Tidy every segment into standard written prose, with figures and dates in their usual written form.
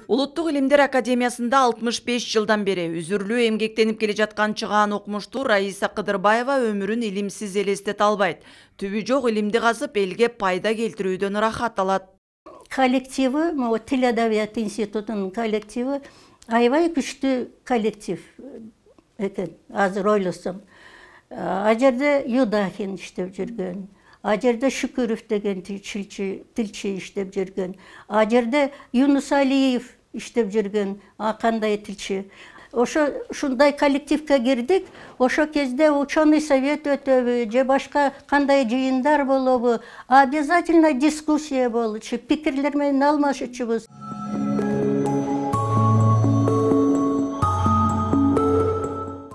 Улуттук Илимдер Академиясында 65 жылдан бери үзүрлүү эмгектенип келе жаткан чыгаан окумуштуу Раиса Кыдырбаева өмүрүн илимсиз элестете албайт. Түбү жок илимди казып, элге пайда келтирүүдөн ырахат алат. Коллективі, Тил Адабият институтунун коллективи аябай күчтүү коллектив экен, азыр ойлосом. А жерде Юдахин иштеп жүргөн, а жерде Шүкүров деген тилчи иштеп жүргөн, а жерде Юнус Алиев иштеп жүргөн, кандай тилчи. Ушундай коллективге кирдик, ошо кезде ученый совет өтөбү, же башка кандай жыйындар болобу, обязательно дискуссия болчу, пикирлер менен алмашчубуз.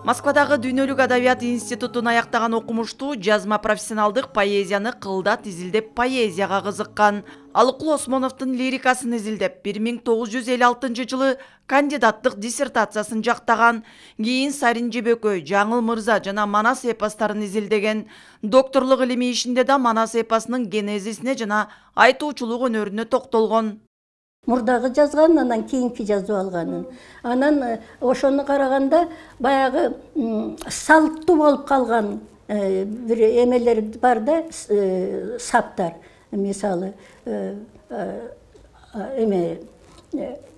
Москвадагы Дүйнөлүк Адабият институтун аяктаган окумуштуу жазма профессионалдык поэзияны кылдат изилдеп поэзияга кызыккан. Алыкул Осмоновдун лирикасын изилдеп 1956 жылы кандидаттык диссертациясын жактаган. Кийин Сарин Жебөкөй, Жаңыл Мырза жана Манас эпостарын изилдеген. Докторлук илимий ишинде да Манас эпосунун генезисине жана айтуучулук өнөрүнө токтолгон. Мурдагы жазган, анан кийинки жазып алганын. Анан ошону караганда баягы салттуу болуп калган бир эмелер бар да, саптар. Мисалы,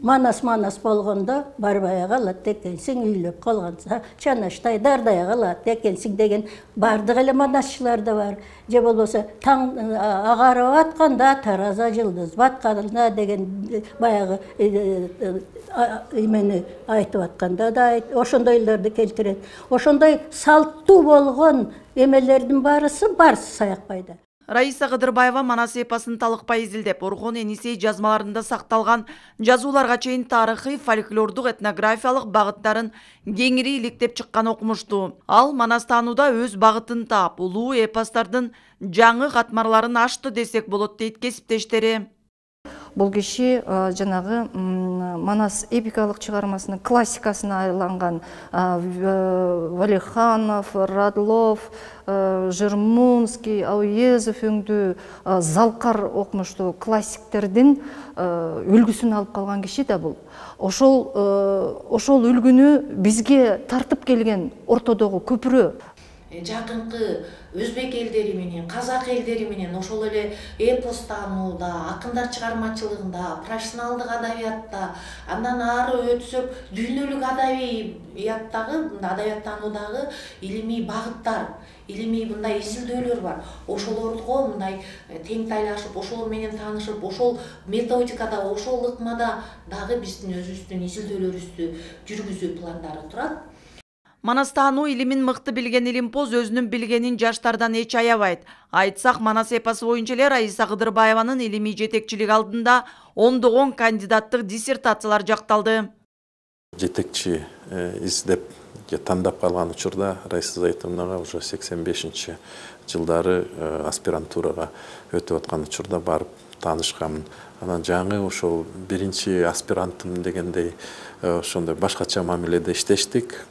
Манас болгондо барбай калат экенсиң, үйлөп калганса, чанаштай дардай калат экенсиң деген бардык эле манасчылар да бар. Же болбосо таң агарып атканда тараза жылдыз батканда деген баягы эмени айтып атканда да ошондойлорду келтирет. Ошондой салттуу болгон эмелердин барысы саякпайда. Раиса Кыдырбаева Манас эпосун талыкпай изилдеп, Орхон Энисей жазмаларында сакталган жазууларга чейин тарыхый, фольклордук, этнографиялык багыттарын кеңири иликтеп чыккан окумуштуу. Ал Манас таанууда өз багытын таап, улуу эпостардын жаңы катмарларын ачты десек болот дейт кесиптештери. Бул киши жанагы Манас эпикалык чыгармасынын классикасына айланган Валиханов, Радлов, Жермунский, Ауезов өңдүү залкар окумуштуу классиктердин үлгүсүн алып калган киши да бул. Ошол үлгүнү бизге тартып келген ортодогу көпүрө. Жакынкы өзбек элдери менен, казак элдери менен ошол эле эпос таанууда, акындар чыгармачылыгында, профессионалдык адабиятта, андан ары өтсөк дүйнөлүк адабияттагы, адабият таануудагы илимий багыттар, илимий мындай изилдөөлөр бар. Ошолорго мындай тең тайлашып, ошол менен таанышып, ошол методикада, ошол ыкмада дагы биздин өзүбүздүн изилдөөлөрүбүздү жүргүзүү пландары турат. Манас таануу илимин мыкты билген илимпоз өзүнүн билгенин жаштардан эч аябайт. Айтсак, Манас эпосу боюнча эле Раиса Кыдырбаеванын илимий жетекчилиги алдында ондогон кандидаттык диссертациялар жакталды. Жетекчи издеп тандап калган учурда Раиса Зайтуновнага уже 85-жылдары аспирантурага өтүп аткан учурда барып таанышканмын. Анан жаңы ошол биринчи аспирантым дегендей ошондой башкача мамиледе иштештик.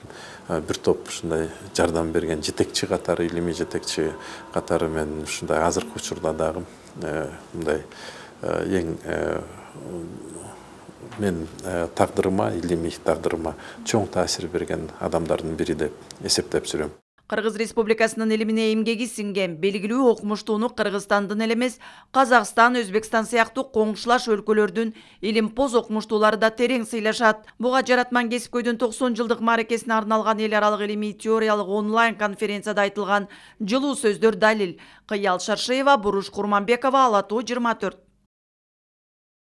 Бир топ ушундай жардам берген жетекчи катары, илимий жетекчи катары мен ушундай азыркы учурда дагы мындай эң мен тагдырыма, илимий тагдырыма чоң таасир берген адамдардын бири деп эсептеп жүрөм. Кыргыз Республикасынын илимине эмгеги сиңген белгилүү окумуштууну Кыргызстандын эле эмес, Казакстан, Өзбекстан сыяктуу коңшулаш өлкөлөрдүн илимпоз окумуштуулары да терең сыйлашат. Буга Жаратман Кесипкөйдүн 90 жылдык мааракесине арналган эл аралык илимий теориялык онлайн конференцияда айтылган жылуу сөздөр далил. Кыял Шаршеева, Буруш Курманбекова, Ала Тоо 24.